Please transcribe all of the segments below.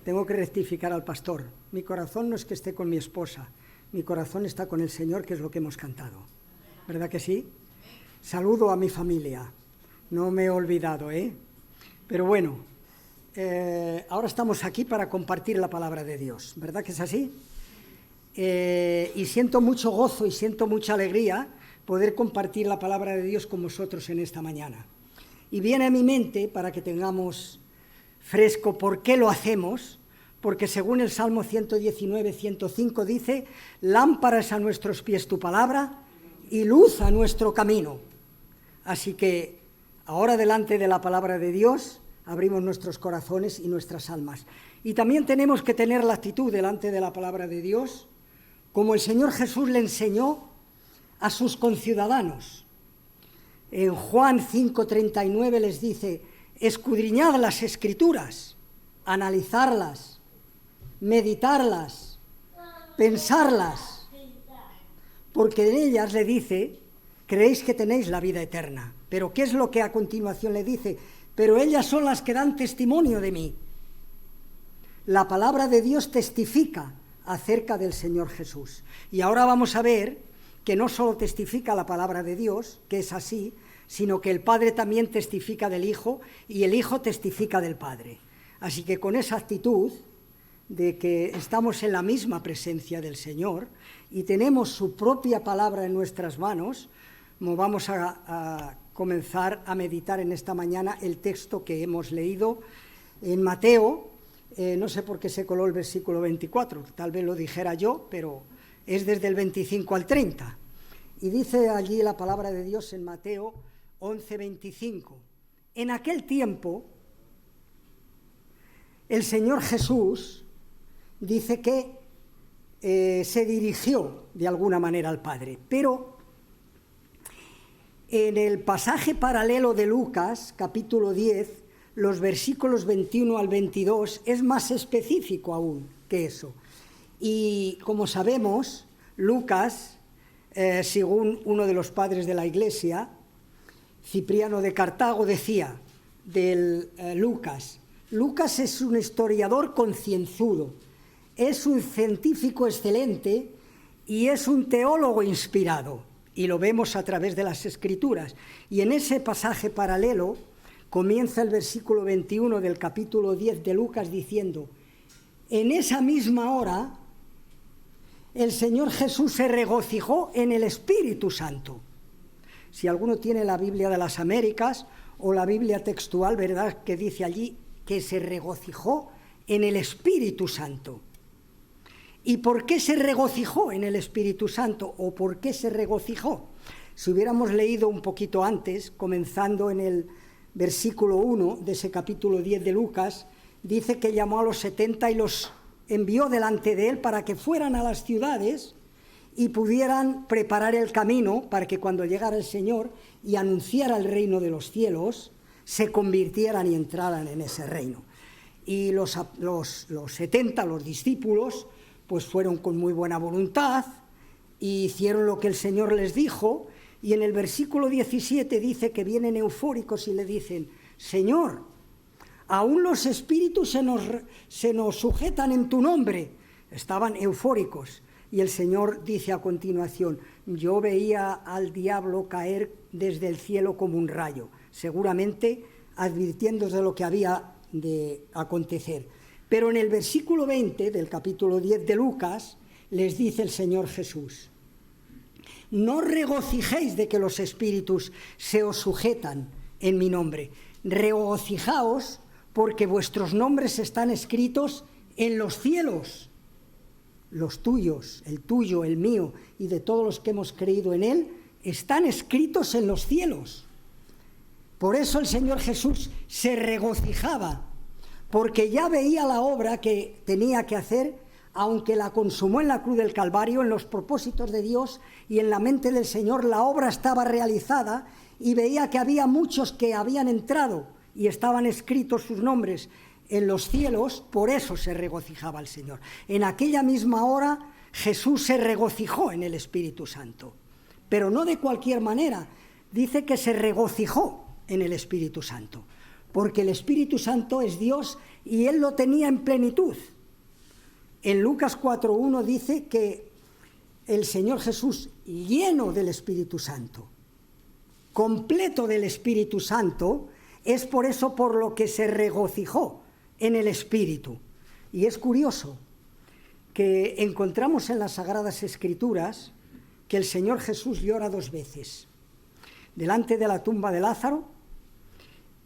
tengo que rectificar al pastor. Mi corazón no es que esté con mi esposa, mi corazón está con el Señor, que es lo que hemos cantado. ¿Verdad que sí? Saludo a mi familia. No me he olvidado, ¿eh? Pero bueno, ahora estamos aquí para compartir la palabra de Dios. ¿Verdad que es así? Y siento mucho gozo y siento mucha alegría poder compartir la palabra de Dios con vosotros en esta mañana. Y viene a mi mente, para que tengamos fresco por qué lo hacemos, porque según el Salmo 119, 105 dice: lámpara es a nuestros pies tu palabra y luz a nuestro camino. Así que ahora, delante de la palabra de Dios, abrimos nuestros corazones y nuestras almas. Y también tenemos que tener la actitud delante de la palabra de Dios, como el Señor Jesús le enseñó a sus conciudadanos. En Juan 5:39 les dice: escudriñad las Escrituras, analizarlas, meditarlas, pensarlas, porque en ellas, le dice, creéis que tenéis la vida eterna. Pero ¿qué es lo que a continuación le dice? Pero ellas son las que dan testimonio de mí. La palabra de Dios testifica acerca del Señor Jesús. Y ahora vamos a ver que no solo testifica la palabra de Dios, que es así, sino que el Padre también testifica del Hijo y el Hijo testifica del Padre. Así que con esa actitud de que estamos en la misma presencia del Señor y tenemos su propia palabra en nuestras manos, vamos a comenzar a meditar en esta mañana el texto que hemos leído en Mateo. No sé por qué se coló el versículo 24, tal vez lo dijera yo, pero es desde el 25 al 30. Y dice allí la palabra de Dios en Mateo 11:25. En aquel tiempo, el Señor Jesús dice que se dirigió de alguna manera al Padre, pero en el pasaje paralelo de Lucas, capítulo 10, los versículos 21 al 22, es más específico aún que eso. Y como sabemos, Lucas, según uno de los padres de la Iglesia, Cipriano de Cartago, decía del Lucas: Lucas es un historiador concienzudo, es un científico excelente y es un teólogo inspirado. Y lo vemos a través de las Escrituras. Y en ese pasaje paralelo comienza el versículo 21 del capítulo 10 de Lucas diciendo: en esa misma hora el Señor Jesús se regocijó en el Espíritu Santo. Si alguno tiene la Biblia de las Américas o la Biblia textual, ¿verdad?, que dice allí que se regocijó en el Espíritu Santo. ¿Y por qué se regocijó en el Espíritu Santo? ¿O por qué se regocijó? Si hubiéramos leído un poquito antes, comenzando en el versículo 1 de ese capítulo 10 de Lucas, dice que llamó a los 70 y los envió delante de él para que fueran a las ciudades y pudieran preparar el camino para que cuando llegara el Señor y anunciara el reino de los cielos, se convirtieran y entraran en ese reino. Y los 70, los discípulos, pues fueron con muy buena voluntad y hicieron lo que el Señor les dijo. Y en el versículo 17 dice que vienen eufóricos y le dicen: Señor, aún los espíritus se nos sujetan en tu nombre. Estaban eufóricos. Y el Señor dice a continuación: yo veía al diablo caer desde el cielo como un rayo, seguramente advirtiéndose de lo que había de acontecer. Pero en el versículo 20 del capítulo 10 de Lucas les dice el Señor Jesús: no regocijéis de que los espíritus se os sujetan en mi nombre, regocijaos porque vuestros nombres están escritos en los cielos. Los tuyos, el tuyo, el mío y de todos los que hemos creído en él, están escritos en los cielos. Por eso el Señor Jesús se regocijaba, porque ya veía la obra que tenía que hacer, aunque la consumó en la cruz del Calvario, en los propósitos de Dios y en la mente del Señor. La obra estaba realizada y veía que había muchos que habían entrado y estaban escritos sus nombres en los cielos. Por eso se regocijaba el Señor. En aquella misma hora Jesús se regocijó en el Espíritu Santo, pero no de cualquier manera. Dice que se regocijó en el Espíritu Santo, porque el Espíritu Santo es Dios y Él lo tenía en plenitud. En Lucas 4:1 dice que el Señor Jesús, lleno del Espíritu Santo, completo del Espíritu Santo, es por eso por lo que se regocijó en el Espíritu. Y es curioso que encontramos en las Sagradas Escrituras que el Señor Jesús llora 2 veces. Delante de la tumba de Lázaro,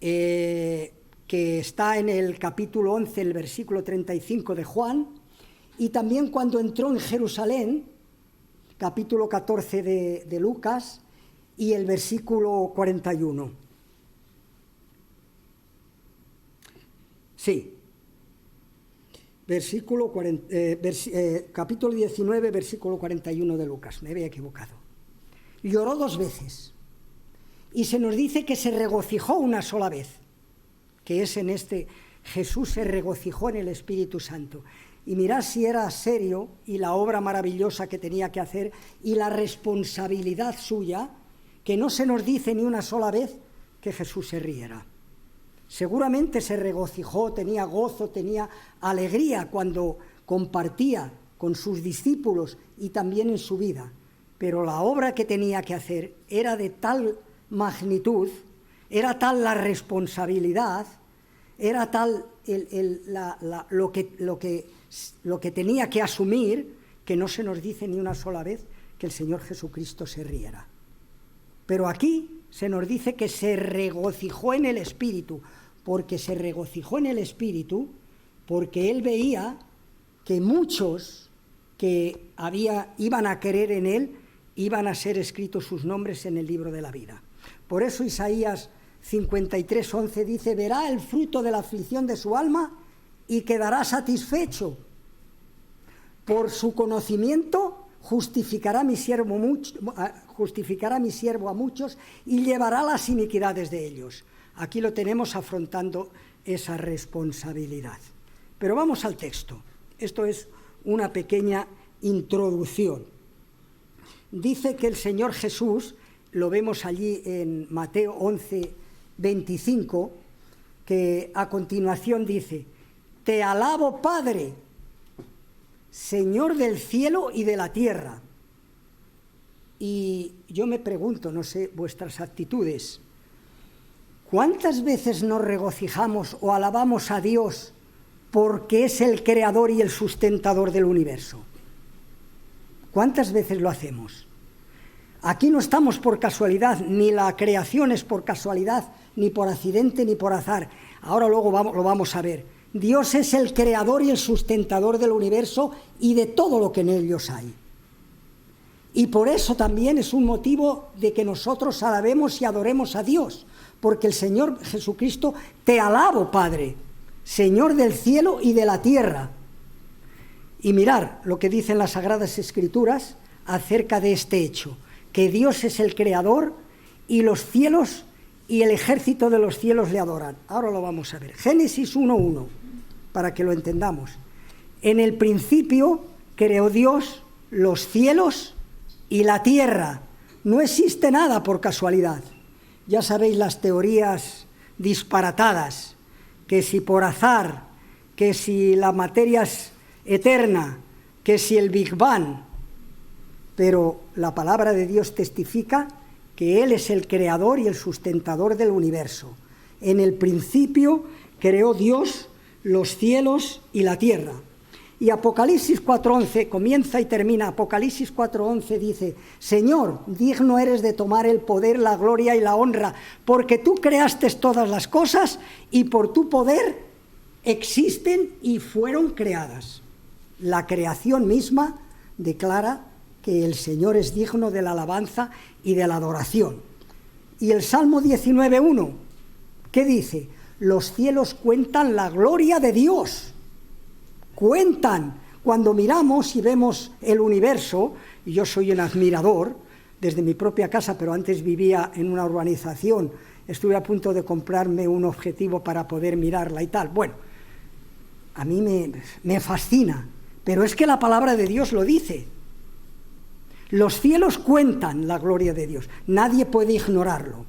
que está en el capítulo 11, el versículo 35 de Juan, y también cuando entró en Jerusalén, capítulo 14 de Lucas, y el versículo 41. Sí. Capítulo 19, versículo 41 de Lucas, me había equivocado. Lloró 2 veces. Y se nos dice que se regocijó una sola vez, que es en este, Jesús se regocijó en el Espíritu Santo. Y mirad si era serio y la obra maravillosa que tenía que hacer y la responsabilidad suya, que no se nos dice ni una sola vez que Jesús se riera. Seguramente se regocijó, tenía gozo, tenía alegría cuando compartía con sus discípulos y también en su vida. Pero la obra que tenía que hacer era de tal magnitud, era tal la responsabilidad, era tal lo que tenía que asumir, que no se nos dice ni una sola vez que el Señor Jesucristo se riera. Pero aquí se nos dice que se regocijó en el Espíritu, porque se regocijó en el Espíritu, porque Él veía que muchos que iban a creer en Él, iban a ser escritos sus nombres en el libro de la vida. Por eso Isaías 53:11 dice: verá el fruto de la aflicción de su alma y quedará satisfecho. Por su conocimiento justificará mi siervo a muchos y llevará las iniquidades de ellos. Aquí lo tenemos afrontando esa responsabilidad. Pero vamos al texto. Esto es una pequeña introducción. Dice que el Señor Jesús, lo vemos allí en Mateo 11:25, que a continuación dice: te alabo, Padre, Señor del cielo y de la tierra. Y yo me pregunto, no sé vuestras actitudes, ¿cuántas veces nos regocijamos o alabamos a Dios porque es el creador y el sustentador del universo? ¿Cuántas veces lo hacemos? Aquí no estamos por casualidad, ni la creación es por casualidad, ni por accidente, ni por azar. Ahora luego lo vamos a ver. Dios es el creador y el sustentador del universo y de todo lo que en ellos hay. Y por eso también es un motivo de que nosotros alabemos y adoremos a Dios, porque el Señor Jesucristo: te alabo, Padre, Señor del cielo y de la tierra. Y mirar lo que dicen las Sagradas Escrituras acerca de este hecho, que Dios es el creador y los cielos y el ejército de los cielos le adoran. Ahora lo vamos a ver. Génesis 1:1, para que lo entendamos. En el principio creó Dios los cielos y la tierra. No existe nada por casualidad. Ya sabéis las teorías disparatadas, que si por azar, que si la materia es eterna, que si el Big Bang. Pero la palabra de Dios testifica que Él es el creador y el sustentador del universo. En el principio creó Dios los cielos y la tierra. Y Apocalipsis 4:11, comienza y termina, Apocalipsis 4:11 dice: Señor, digno eres de tomar el poder, la gloria y la honra, porque tú creaste todas las cosas y por tu poder existen y fueron creadas. La creación misma declara que el Señor es digno de la alabanza y de la adoración. Y el Salmo 19:1, ¿qué dice? Los cielos cuentan la gloria de Dios. Cuentan. Cuando miramos y vemos el universo, y yo soy un admirador, desde mi propia casa, pero antes vivía en una urbanización, estuve a punto de comprarme un objetivo para poder mirarla y tal. Bueno, a mí me fascina, pero es que la palabra de Dios lo dice. Los cielos cuentan la gloria de Dios, nadie puede ignorarlo.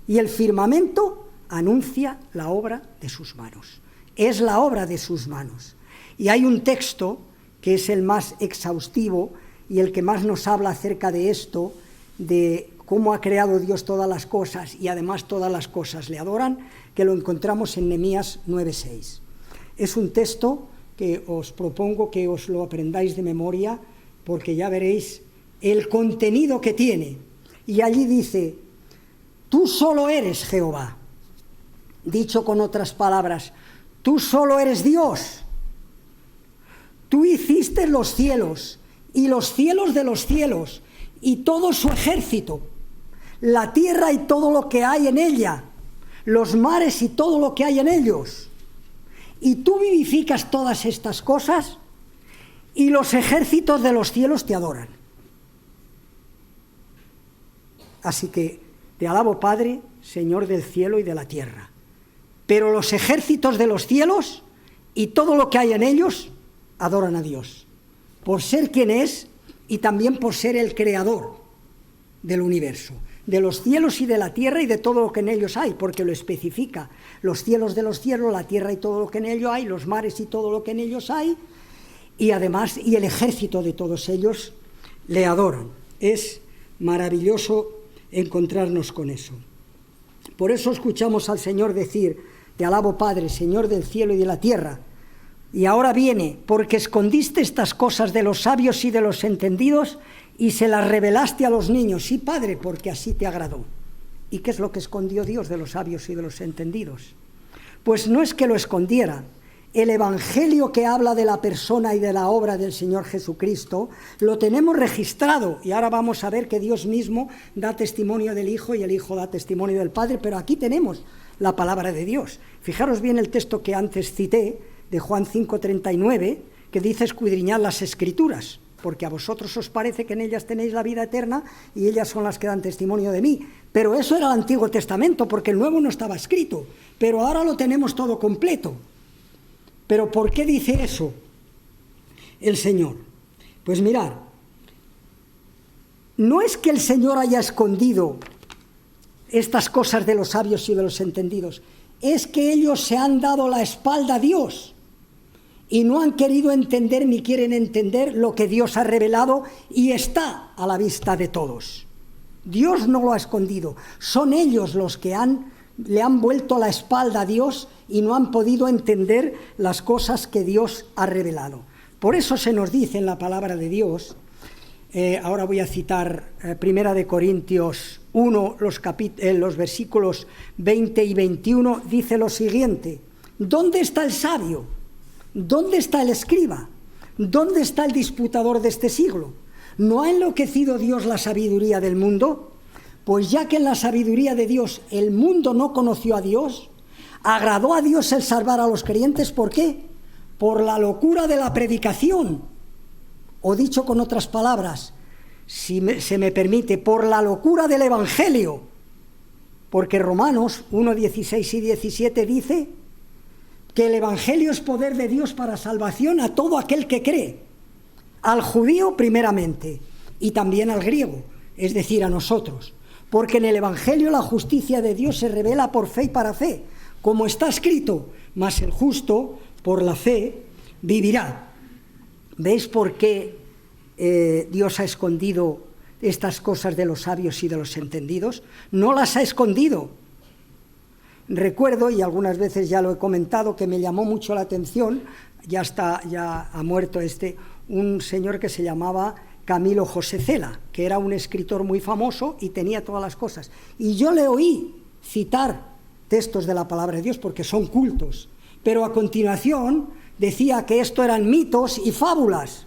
Y el firmamento anuncia la obra de sus manos. Es la obra de sus manos. Y hay un texto que es el más exhaustivo y el que más nos habla acerca de esto, de cómo ha creado Dios todas las cosas y además todas las cosas le adoran, que lo encontramos en Nehemías 9:6. Es un texto que os propongo que os lo aprendáis de memoria, porque ya veréis el contenido que tiene. Y allí dice: tú solo eres Jehová. Dicho con otras palabras, tú solo eres Dios. Tú hiciste los cielos y los cielos de los cielos y todo su ejército, la tierra y todo lo que hay en ella, los mares y todo lo que hay en ellos. Y tú vivificas todas estas cosas y los ejércitos de los cielos te adoran. Así que te alabo, Padre, Señor del cielo y de la tierra. Pero los ejércitos de los cielos y todo lo que hay en ellos adoran a Dios, por ser quien es y también por ser el creador del universo, de los cielos y de la tierra y de todo lo que en ellos hay, porque lo especifica: los cielos de los cielos, la tierra y todo lo que en ellos hay, los mares y todo lo que en ellos hay, y además, y el ejército de todos ellos le adoran. Es maravilloso encontrarnos con eso. Por eso escuchamos al Señor decir: te alabo, Padre, Señor del cielo y de la tierra. Y ahora viene: porque escondiste estas cosas de los sabios y de los entendidos y se las revelaste a los niños. Sí, Padre, porque así te agradó. ¿Y qué es lo que escondió Dios de los sabios y de los entendidos? Pues no es que lo escondiera. El Evangelio que habla de la persona y de la obra del Señor Jesucristo lo tenemos registrado, y ahora vamos a ver que Dios mismo da testimonio del Hijo y el Hijo da testimonio del Padre, pero aquí tenemos la palabra de Dios. Fijaros bien el texto que antes cité, de Juan 5:39, que dice: escudriñad las Escrituras, porque a vosotros os parece que en ellas tenéis la vida eterna y ellas son las que dan testimonio de mí. Pero eso era el Antiguo Testamento, porque el Nuevo no estaba escrito, pero ahora lo tenemos todo completo. ¿Pero por qué dice eso el Señor? Pues mirad, no es que el Señor haya escondido estas cosas de los sabios y de los entendidos, es que ellos se han dado la espalda a Dios y no han querido entender ni quieren entender lo que Dios ha revelado y está a la vista de todos. Dios no lo ha escondido, son ellos los que le han vuelto la espalda a Dios y no han podido entender las cosas que Dios ha revelado. Por eso se nos dice en la palabra de Dios, ahora voy a citar 1 Corintios 1, los versículos 20 y 21, dice lo siguiente: ¿dónde está el sabio? ¿Dónde está el escriba? ¿Dónde está el disputador de este siglo? ¿No ha enloquecido Dios la sabiduría del mundo? Pues ya que en la sabiduría de Dios el mundo no conoció a Dios, agradó a Dios el salvar a los creyentes. ¿Por qué? Por la locura de la predicación. O dicho con otras palabras, si se me permite, por la locura del Evangelio. Porque Romanos 1, 16 y 17 dice que el Evangelio es poder de Dios para salvación a todo aquel que cree. Al judío primeramente y también al griego, es decir, a nosotros. Porque en el Evangelio la justicia de Dios se revela por fe y para fe, como está escrito: mas el justo por la fe vivirá. ¿Veis por qué Dios ha escondido estas cosas de los sabios y de los entendidos? No las ha escondido. Recuerdo, y algunas veces ya lo he comentado, que me llamó mucho la atención, ya ha muerto un señor que se llamaba Camilo José Cela, que era un escritor muy famoso y tenía todas las cosas. Y yo le oí citar textos de la palabra de Dios porque son cultos, pero a continuación decía que esto eran mitos y fábulas,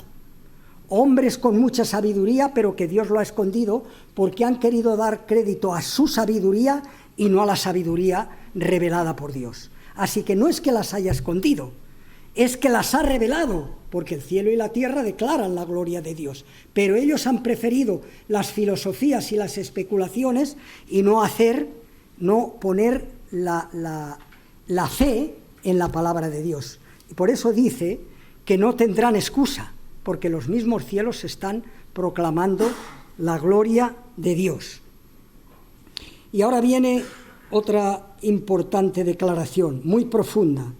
hombres con mucha sabiduría, pero que Dios lo ha escondido porque han querido dar crédito a su sabiduría y no a la sabiduría revelada por Dios. Así que no es que las haya escondido, es que las ha revelado, porque el cielo y la tierra declaran la gloria de Dios, pero ellos han preferido las filosofías y las especulaciones y no poner la fe en la palabra de Dios. Y por eso dice que no tendrán excusa, porque los mismos cielos están proclamando la gloria de Dios. Y ahora viene otra importante declaración, muy profunda.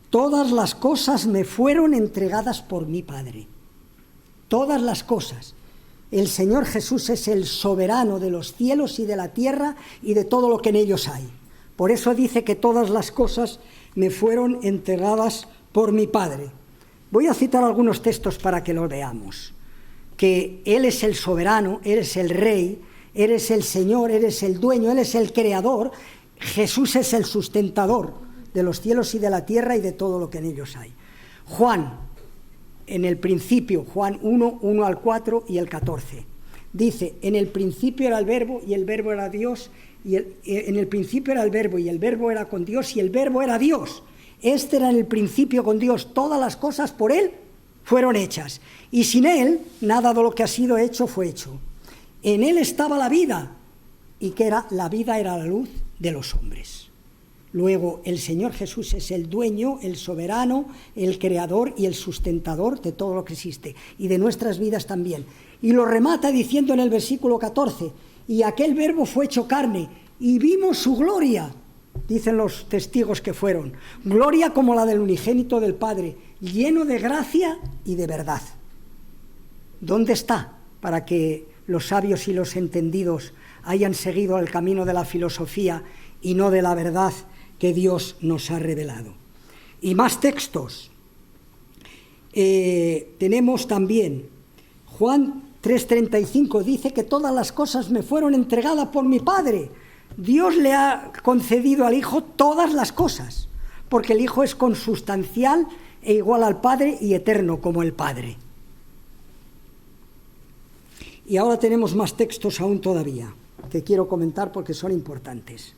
Todas las cosas me fueron entregadas por mi Padre. Todas las cosas. El Señor Jesús es el soberano de los cielos y de la tierra y de todo lo que en ellos hay. Por eso dice que todas las cosas me fueron entregadas por mi Padre. Voy a citar algunos textos para que los veamos. Que Él es el soberano, Él es el Rey, Él es el Señor, Él es el dueño, Él es el creador. Jesús es el sustentador de los cielos y de la tierra y de todo lo que en ellos hay. Juan, en el principio, Juan 1, 1 al 4 y el 14, dice, en el principio era el Verbo y el Verbo era Dios, en el principio era el Verbo y el Verbo era con Dios y el Verbo era Dios. Este era en el principio con Dios, todas las cosas por Él fueron hechas, y sin Él nada de lo que ha sido hecho fue hecho. En Él estaba la vida, y que era la vida era la luz de los hombres. Luego, el Señor Jesús es el dueño, el soberano, el creador y el sustentador de todo lo que existe, y de nuestras vidas también. Y lo remata diciendo en el versículo 14, y aquel Verbo fue hecho carne, y vimos su gloria, dicen los testigos que fueron, gloria como la del unigénito del Padre, lleno de gracia y de verdad. ¿Dónde está para que los sabios y los entendidos hayan seguido el camino de la filosofía y no de la verdad que Dios nos ha revelado? Y más textos. Tenemos también Juan 3:35, dice que todas las cosas me fueron entregadas por mi Padre. Dios le ha concedido al Hijo todas las cosas, porque el Hijo es consustancial e igual al Padre y eterno como el Padre. Y ahora tenemos más textos aún todavía, que quiero comentar porque son importantes.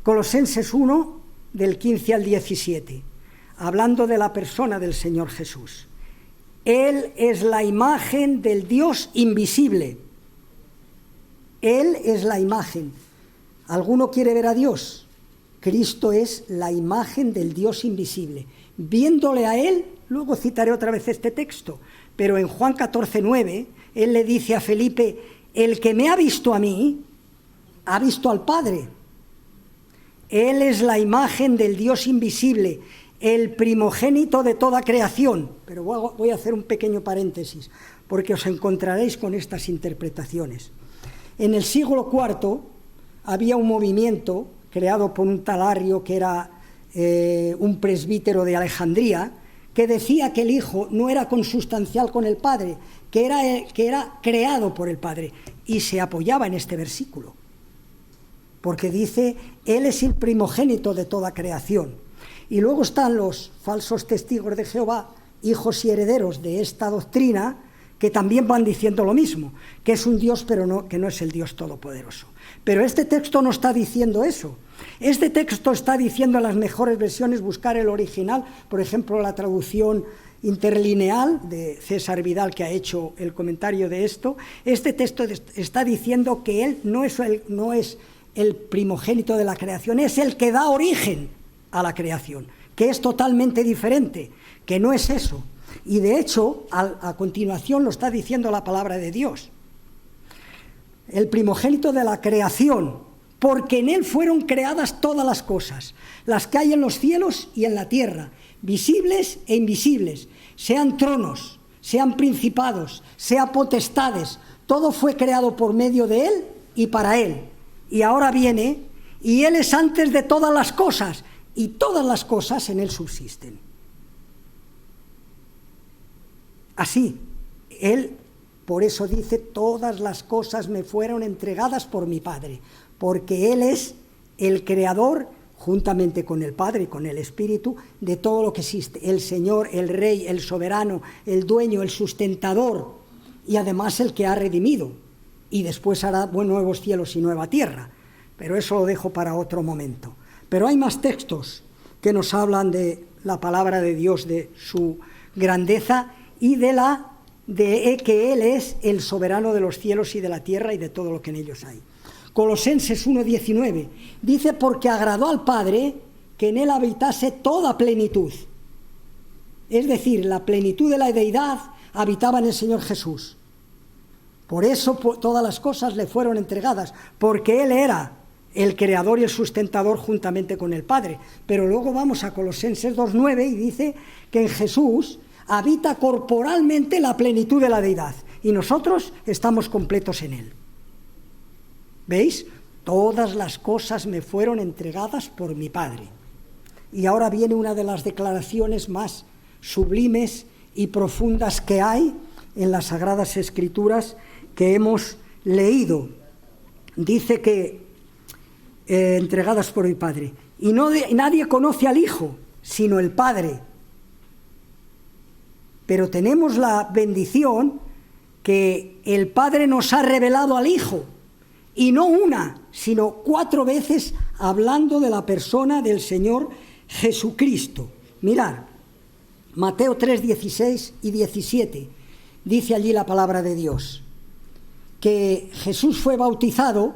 Colosenses 1, del 15 al 17, hablando de la persona del Señor Jesús. Él es la imagen del Dios invisible. Él es la imagen. ¿Alguno quiere ver a Dios? Cristo es la imagen del Dios invisible. Viéndole a Él, luego citaré otra vez este texto, pero en Juan 14:9, Él le dice a Felipe, el que me ha visto a mí, ha visto al Padre. Él es la imagen del Dios invisible, el primogénito de toda creación. Pero voy a hacer un pequeño paréntesis, porque os encontraréis con estas interpretaciones. En el siglo IV había un movimiento creado por un tal Arrio, que era un presbítero de Alejandría, que decía que el Hijo no era consustancial con el Padre, que era creado por el Padre, y se apoyaba en este versículo, porque dice, Él es el primogénito de toda creación. Y luego están los falsos testigos de Jehová, hijos y herederos de esta doctrina, que también van diciendo lo mismo, que es un Dios, pero que no es el Dios todopoderoso. Pero este texto no está diciendo eso. Este texto está diciendo en las mejores versiones, buscar el original, por ejemplo, la traducción interlineal de César Vidal, que ha hecho el comentario de esto. Este texto está diciendo que Él no es el primogénito de la creación, es el que da origen a la creación, que es totalmente diferente, que no es eso. Y de hecho, a continuación lo está diciendo la palabra de Dios. El primogénito de la creación, porque en Él fueron creadas todas las cosas, las que hay en los cielos y en la tierra, visibles e invisibles, sean tronos, sean principados, sean potestades, todo fue creado por medio de Él y para Él. Y ahora viene, y Él es antes de todas las cosas, y todas las cosas en Él subsisten. Así, Él, por eso dice, todas las cosas me fueron entregadas por mi Padre, porque Él es el creador, juntamente con el Padre y con el Espíritu, de todo lo que existe, el Señor, el Rey, el soberano, el dueño, el sustentador, y además el que ha redimido, y después hará nuevos cielos y nueva tierra, pero eso lo dejo para otro momento. Pero hay más textos que nos hablan de la palabra de Dios, de su grandeza y de que Él es el soberano de los cielos y de la tierra y de todo lo que en ellos hay. Colosenses 1:19 dice, porque agradó al Padre que en Él habitase toda plenitud. Es decir, la plenitud de la deidad habitaba en el Señor Jesús. Por eso todas las cosas le fueron entregadas, porque Él era el creador y el sustentador juntamente con el Padre. Pero luego vamos a Colosenses 2:9 y dice que en Jesús habita corporalmente la plenitud de la deidad y nosotros estamos completos en él. ¿Veis? Todas las cosas me fueron entregadas por mi Padre. Y ahora viene una de las declaraciones más sublimes y profundas que hay en las Sagradas Escrituras que hemos leído. Dice que entregadas por mi Padre. Y nadie conoce al Hijo, sino el Padre. Pero tenemos la bendición que el Padre nos ha revelado al Hijo. Y no una, sino 4 veces hablando de la persona del Señor Jesucristo. Mirad, Mateo 3, 16 y 17, dice allí la palabra de Dios, que Jesús fue bautizado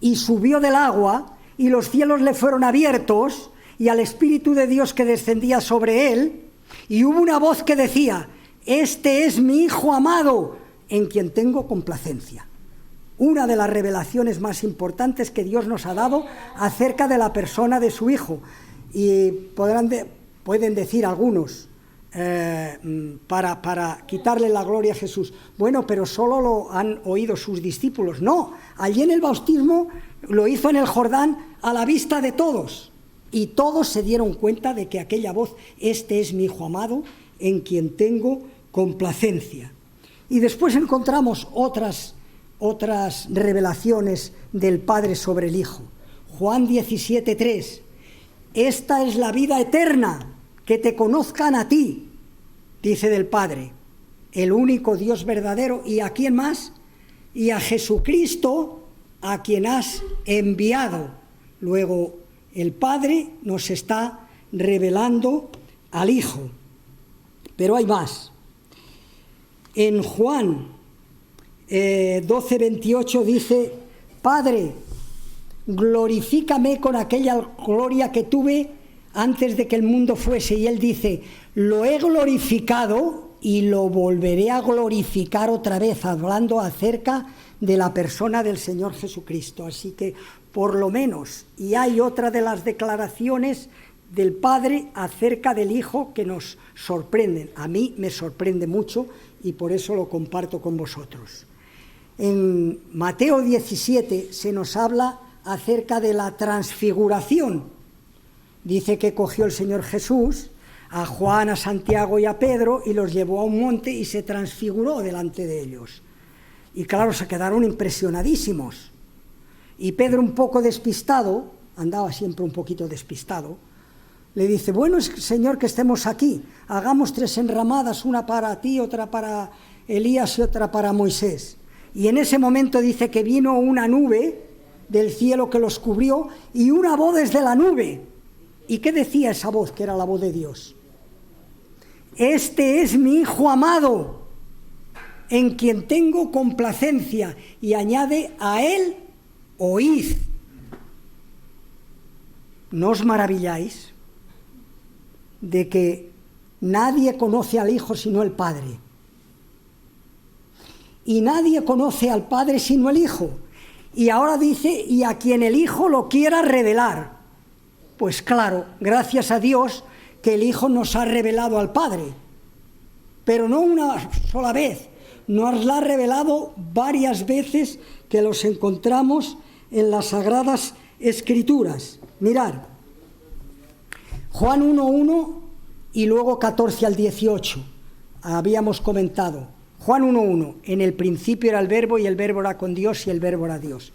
y subió del agua y los cielos le fueron abiertos y al Espíritu de Dios que descendía sobre él, y hubo una voz que decía: este es mi Hijo amado, en quien tengo complacencia. Una de las revelaciones más importantes que Dios nos ha dado acerca de la persona de su Hijo. Y pueden decir algunos, para quitarle la gloria a Jesús, bueno, pero solo lo han oído sus discípulos. No, allí en el bautismo lo hizo en el Jordán a la vista de todos. Y todos se dieron cuenta de que aquella voz: este es mi Hijo amado, en quien tengo complacencia. Y después encontramos otras revelaciones del Padre sobre el Hijo. Juan 17:3, esta es la vida eterna, que te conozcan a ti, dice del Padre, el único Dios verdadero, ¿y a quién más? Y a Jesucristo, a quien has enviado. Luego el Padre nos está revelando al Hijo. Pero hay más. En Juan 12:28 dice: Padre, glorifícame con aquella gloria que tuve antes de que el mundo fuese. Y él dice: lo he glorificado y lo volveré a glorificar otra vez, hablando acerca de la persona del Señor Jesucristo. Así que, por lo menos, y hay otra de las declaraciones del Padre acerca del Hijo que nos sorprenden. A mí me sorprende mucho y por eso lo comparto con vosotros. En Mateo 17 se nos habla acerca de la transfiguración. Dice que cogió el Señor Jesús a Juan, a Santiago y a Pedro y los llevó a un monte y se transfiguró delante de ellos. Y claro, se quedaron impresionadísimos. Y Pedro, un poco despistado, andaba siempre un poquito despistado, le dice: bueno, Señor, que estemos aquí, hagamos 3 enramadas, una para ti, otra para Elías y otra para Moisés. Y en ese momento dice que vino una nube del cielo que los cubrió y una voz desde la nube. ¿Y qué decía esa voz, que era la voz de Dios? Este es mi Hijo amado, en quien tengo complacencia. Y añade: a él oíd. ¿No os maravilláis de que nadie conoce al Hijo sino el Padre? Y nadie conoce al Padre sino el Hijo. Y ahora dice: y a quien el Hijo lo quiera revelar. Pues claro, gracias a Dios que el Hijo nos ha revelado al Padre. Pero no una sola vez, nos la ha revelado varias veces, que los encontramos en las Sagradas Escrituras. Mirad, Juan 1:1 y luego 14 al 18, habíamos comentado. Juan 1:1, en el principio era el Verbo y el Verbo era con Dios y el Verbo era Dios.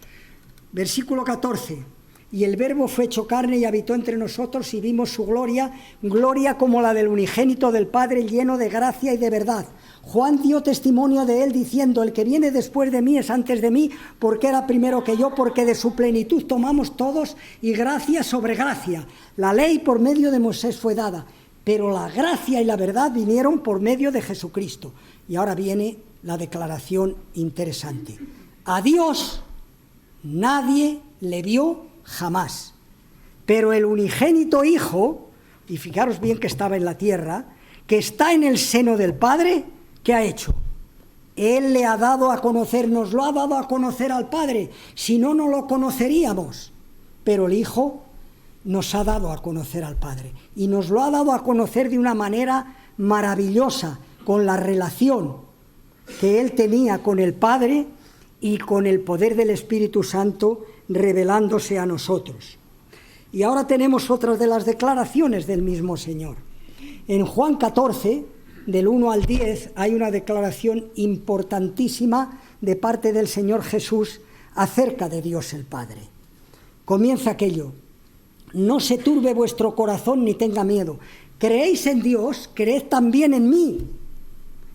Versículo 14, y el Verbo fue hecho carne y habitó entre nosotros y vimos su gloria, gloria como la del unigénito del Padre, lleno de gracia y de verdad. Juan dio testimonio de él diciendo: el que viene después de mí es antes de mí, porque era primero que yo, porque de su plenitud tomamos todos y gracia sobre gracia. La ley por medio de Moisés fue dada, pero la gracia y la verdad vinieron por medio de Jesucristo. Y ahora viene la declaración interesante. A Dios nadie le vio jamás, pero el unigénito Hijo, y fijaros bien que estaba en la tierra, que está en el seno del Padre, ¿qué ha hecho? Él le ha dado a conocer, nos lo ha dado a conocer al Padre, si no, no lo conoceríamos. pero el Hijo nos ha dado a conocer al Padre. Y nos lo ha dado a conocer de una manera maravillosa, con la relación que Él tenía con el Padre y con el poder del Espíritu Santo revelándose a nosotros. Y ahora tenemos otras de las declaraciones del mismo Señor. En Juan 14, del 1 al 10, hay una declaración importantísima de parte del Señor Jesús acerca de Dios el Padre. Comienza aquello: no se turbe vuestro corazón ni tenga miedo. Creéis en Dios, creed también en mí.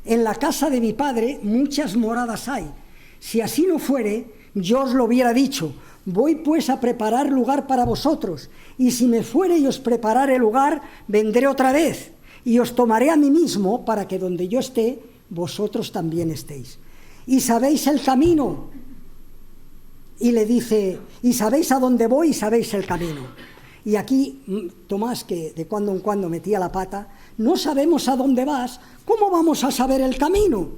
En la casa de mi Padre muchas moradas hay. Si así no fuere, yo os lo hubiera dicho. Voy pues a preparar lugar para vosotros, y si me fuere y os preparare lugar, vendré otra vez, y os tomaré a mí mismo, para que donde yo esté, vosotros también estéis. Y sabéis el camino. Y le dice, y sabéis a dónde voy y sabéis el camino. Y aquí Tomás, que de cuando en cuando metía la pata, no sabemos a dónde vas, ¿cómo vamos a saber el camino?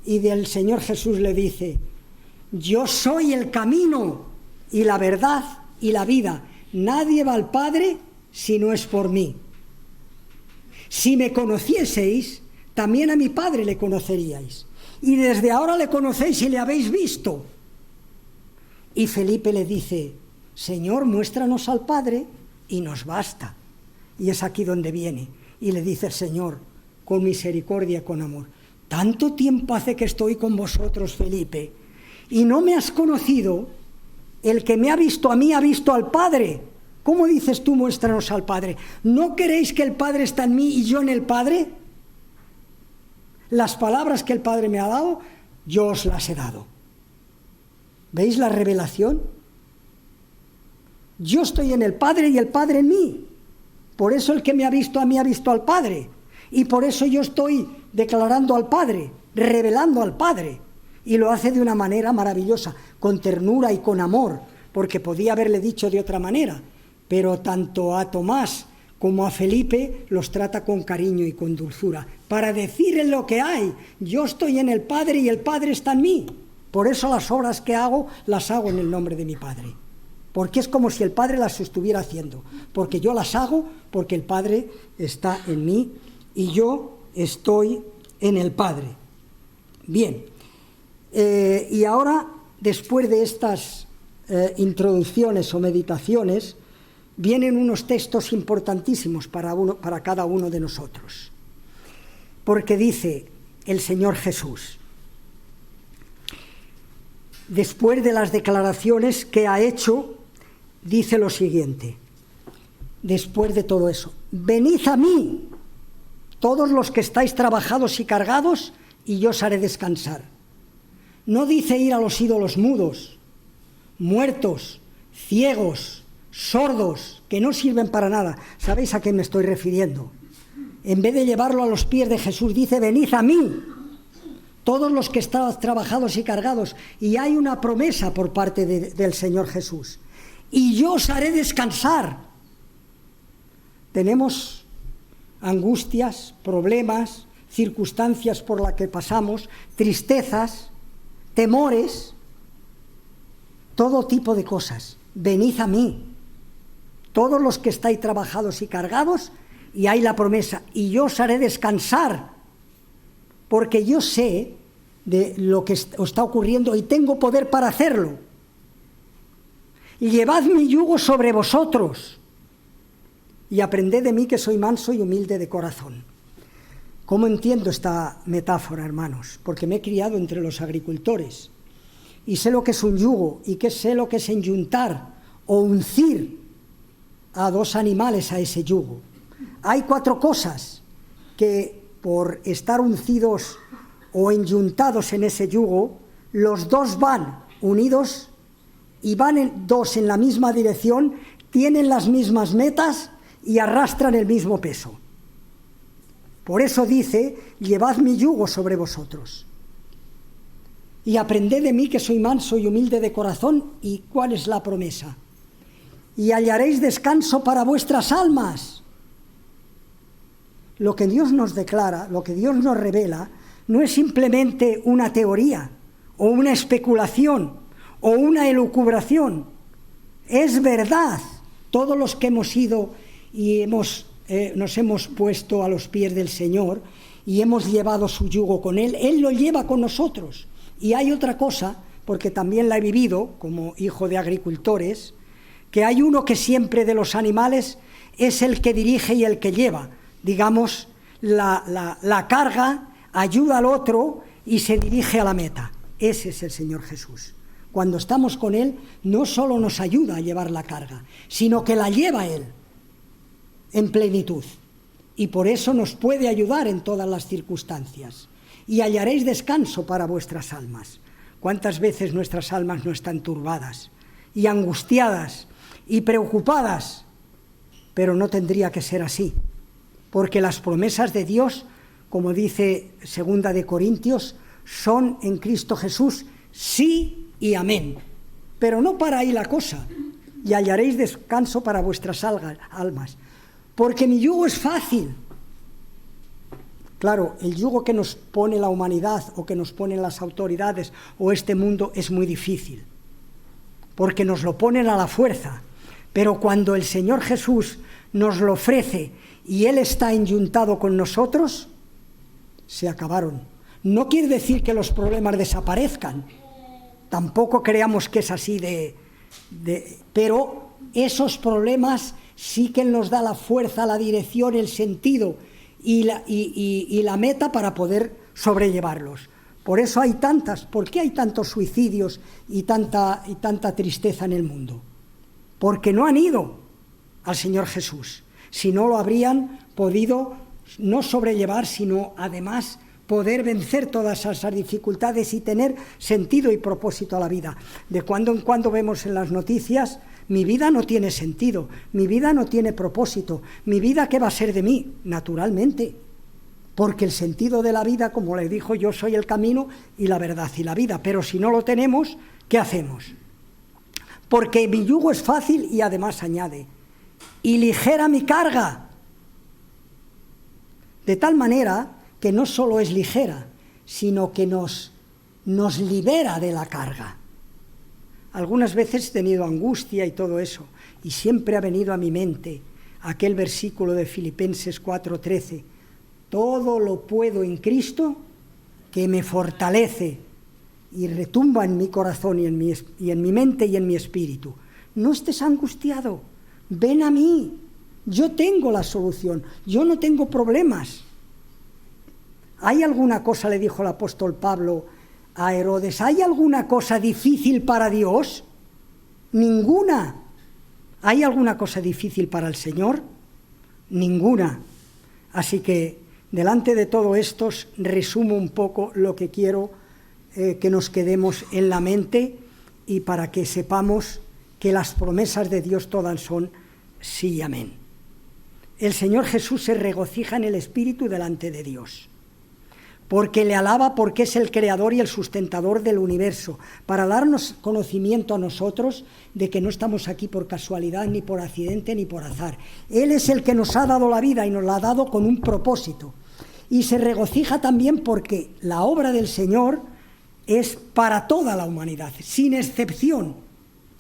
Y del Señor Jesús le dice, yo soy el camino y la verdad y la vida. Nadie va al Padre si no es por mí. Si me conocieseis, también a mi Padre le conoceríais. Y desde ahora le conocéis y le habéis visto. Y Felipe le dice, Señor, muéstranos al Padre y nos basta. Y es aquí donde viene. Y le dice el Señor, con misericordia, con amor, tanto tiempo hace que estoy con vosotros, Felipe, y no me has conocido. El que me ha visto a mí ha visto al Padre. ¿Cómo dices tú, muéstranos al Padre? ¿No queréis que el Padre está en mí y yo en el Padre? Las palabras que el Padre me ha dado, yo os las he dado. ¿Veis la revelación? Yo estoy en el Padre y el Padre en mí. Por eso el que me ha visto a mí ha visto al Padre. Y por eso yo estoy declarando al Padre, revelando al Padre. Y lo hace de una manera maravillosa, con ternura y con amor, porque podía haberle dicho de otra manera, pero tanto a Tomás como a Felipe los trata con cariño y con dulzura, para decirle lo que hay. Yo estoy en el Padre y el Padre está en mí. Por eso las obras que hago, las hago en el nombre de mi Padre. Porque es como si el Padre las estuviera haciendo. Porque yo las hago porque el Padre está en mí y yo estoy en el Padre. Bien. Y ahora, después de estas introducciones o meditaciones, vienen unos textos importantísimos para cada uno de nosotros. Porque dice el Señor Jesús, después de las declaraciones que ha hecho, dice lo siguiente, después de todo eso, venid a mí, todos los que estáis trabajados y cargados, y yo os haré descansar. No dice ir a los ídolos mudos, muertos, ciegos, sordos, que no sirven para nada. ¿Sabéis a qué me estoy refiriendo? En vez de llevarlo a los pies de Jesús, dice, venid a mí, todos los que estáis trabajados y cargados. Y hay una promesa por parte del Señor Jesús. Y yo os haré descansar. Tenemos angustias, problemas, circunstancias por las que pasamos, tristezas, temores, todo tipo de cosas. Venid a mí, todos los que estáis trabajados y cargados, y hay la promesa, y yo os haré descansar, porque yo sé de lo que os está ocurriendo y tengo poder para hacerlo. Y llevad mi yugo sobre vosotros, y aprended de mí que soy manso y humilde de corazón. ¿Cómo entiendo esta metáfora, hermanos? Porque me he criado entre los agricultores y sé lo que es un yugo y sé lo que es enyuntar o uncir a dos animales a ese yugo. Hay 4 cosas que por estar uncidos o enyuntados en ese yugo, los dos van unidos y van dos en la misma dirección, tienen las mismas metas y arrastran el mismo peso. Por eso dice, llevad mi yugo sobre vosotros. Y aprended de mí que soy manso y humilde de corazón. ¿Y cuál es la promesa? Y hallaréis descanso para vuestras almas. Lo que Dios nos declara, lo que Dios nos revela, no es simplemente una teoría, o una especulación, o una elucubración. Es verdad, todos los que hemos ido y nos hemos puesto a los pies del Señor y hemos llevado su yugo con Él, Él lo lleva con nosotros. Y hay otra cosa, porque también la he vivido como hijo de agricultores, que hay uno que siempre de los animales es el que dirige y el que lleva, digamos, la carga, ayuda al otro y se dirige a la meta. Ese es el Señor Jesús. Cuando estamos con Él, no solo nos ayuda a llevar la carga, sino que la lleva Él en plenitud. Y por eso nos puede ayudar en todas las circunstancias. Y hallaréis descanso para vuestras almas. ¿Cuántas veces nuestras almas no están turbadas y angustiadas y preocupadas? Pero no tendría que ser así, porque las promesas de Dios, como dice 2 de Corintios, son en Cristo Jesús sí y amén. Pero no para ahí la cosa. Y hallaréis descanso para vuestras almas. Porque mi yugo es fácil. Claro, el yugo que nos pone la humanidad o que nos ponen las autoridades o este mundo es muy difícil. Porque nos lo ponen a la fuerza. Pero cuando el Señor Jesús nos lo ofrece y Él está enyuntado con nosotros, se acabaron. No quiere decir que los problemas desaparezcan. Tampoco creamos que es así pero esos problemas sí que nos da la fuerza, la dirección, el sentido y la meta para poder sobrellevarlos. Por eso hay ¿por qué hay tantos suicidios y tanta tristeza en el mundo? Porque no han ido al Señor Jesús. Si no, lo habrían podido no sobrellevar, sino además poder vencer todas esas dificultades y tener sentido y propósito a la vida. De cuando en cuando vemos en las noticias, mi vida no tiene sentido, mi vida no tiene propósito, mi vida, ¿qué va a ser de mí? Naturalmente, porque el sentido de la vida, como le dijo, yo soy el camino y la verdad y la vida, pero si no lo tenemos, ¿qué hacemos? Porque mi yugo es fácil y además añade, y ligera mi carga, de tal manera que no solo es ligera, sino que nos libera de la carga. Algunas veces he tenido angustia y todo eso, y siempre ha venido a mi mente aquel versículo de Filipenses 4:13, todo lo puedo en Cristo que me fortalece, y retumba en mi corazón y en mi mente y en mi espíritu. No estés angustiado, ven a mí, yo tengo la solución, yo no tengo problemas. ¿Hay alguna cosa, le dijo el apóstol Pablo a Herodes, ¿hay alguna cosa difícil para Dios? Ninguna. ¿Hay alguna cosa difícil para el Señor? Ninguna. Así que, delante de todo esto, resumo un poco lo que quiero que nos quedemos en la mente y para que sepamos que las promesas de Dios todas son sí y amén. El Señor Jesús se regocija en el Espíritu delante de Dios, porque le alaba, porque es el creador y el sustentador del universo, para darnos conocimiento a nosotros de que no estamos aquí por casualidad, ni por accidente, ni por azar. Él es el que nos ha dado la vida y nos la ha dado con un propósito. Y se regocija también porque la obra del Señor es para toda la humanidad, sin excepción.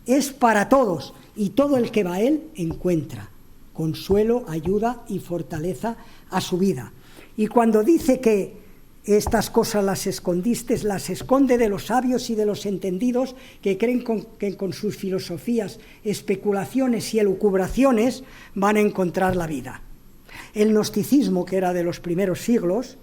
Es para todos, y todo el que va a Él encuentra consuelo, ayuda y fortaleza a su vida. Y cuando dice que estas cosas las escondiste, las esconde de los sabios y de los entendidos que creen que con sus filosofías, especulaciones y elucubraciones van a encontrar la vida. El gnosticismo, que era de los primeros siglos,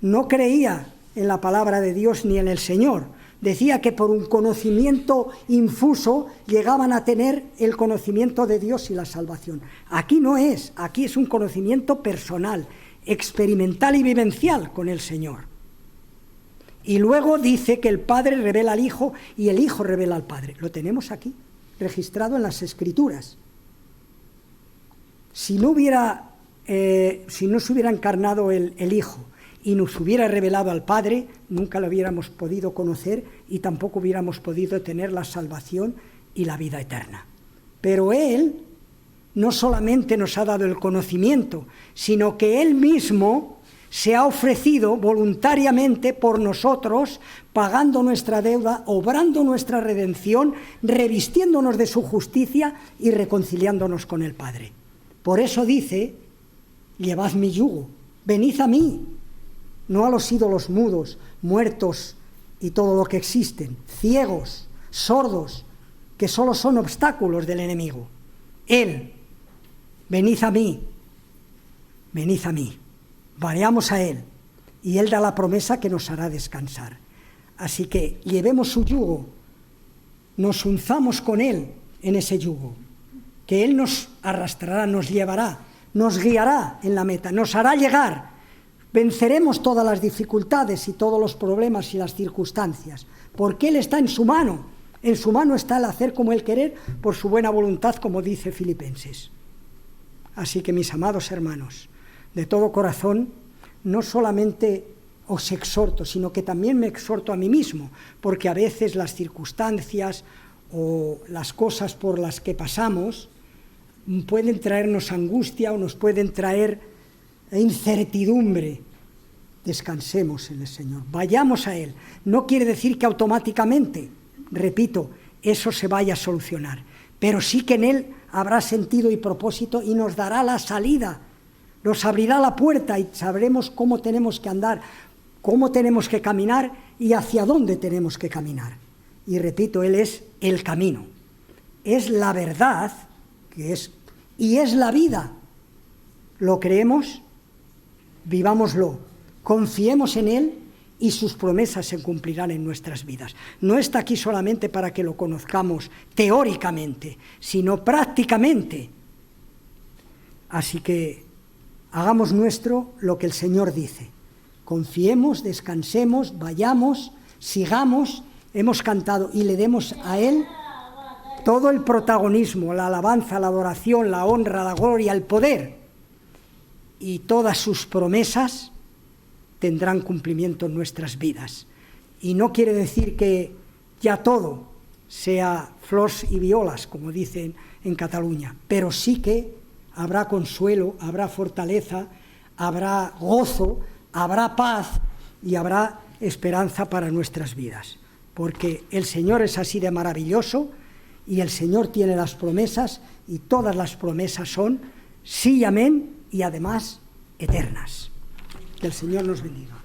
no creía en la palabra de Dios ni en el Señor. Decía que por un conocimiento infuso llegaban a tener el conocimiento de Dios y la salvación. Aquí no es, aquí es un conocimiento personal, experimental y vivencial con el Señor. Y luego dice que el Padre revela al Hijo y el Hijo revela al Padre. Lo tenemos aquí, registrado en las Escrituras. Si no se hubiera encarnado el Hijo y nos hubiera revelado al Padre, nunca lo hubiéramos podido conocer y tampoco hubiéramos podido tener la salvación y la vida eterna. Pero Él no solamente nos ha dado el conocimiento, sino que Él mismo se ha ofrecido voluntariamente por nosotros, pagando nuestra deuda, obrando nuestra redención, revistiéndonos de su justicia y reconciliándonos con el Padre. Por eso dice, llevad mi yugo, venid a mí, no a los ídolos mudos, muertos y todo lo que existen, ciegos, sordos, que solo son obstáculos del enemigo. Él, venid a mí, vayamos a Él, y Él da la promesa que nos hará descansar. Así que llevemos su yugo, nos unzamos con Él en ese yugo, que Él nos arrastrará, nos llevará, nos guiará en la meta, nos hará llegar. Venceremos todas las dificultades y todos los problemas y las circunstancias, porque Él está en su mano. En su mano está el hacer como el querer, por su buena voluntad, como dice Filipenses. Así que, mis amados hermanos, de todo corazón, no solamente os exhorto, sino que también me exhorto a mí mismo, porque a veces las circunstancias o las cosas por las que pasamos pueden traernos angustia o nos pueden traer incertidumbre. Descansemos en el Señor, vayamos a Él. No quiere decir que automáticamente, repito, eso se vaya a solucionar, pero sí que en Él habrá sentido y propósito y nos dará la salida, nos abrirá la puerta y sabremos cómo tenemos que andar, cómo tenemos que caminar y hacia dónde tenemos que caminar. Y repito, Él es el camino, es la verdad y es la vida. ¿Lo creemos? Vivámoslo, confiemos en Él y sus promesas se cumplirán en nuestras vidas. No está aquí solamente para que lo conozcamos teóricamente, sino prácticamente. Así que hagamos nuestro lo que el Señor dice. Confiemos, descansemos, vayamos, sigamos, hemos cantado y le demos a Él todo el protagonismo, la alabanza, la adoración, la honra, la gloria, el poder. Y todas sus promesas tendrán cumplimiento en nuestras vidas. Y no quiere decir que ya todo sea flors y violas, como dicen en Cataluña, pero sí que habrá consuelo, habrá fortaleza, habrá gozo, habrá paz y habrá esperanza para nuestras vidas. Porque el Señor es así de maravilloso y el Señor tiene las promesas y todas las promesas son sí y amén y además eternas. Que el Señor nos bendiga.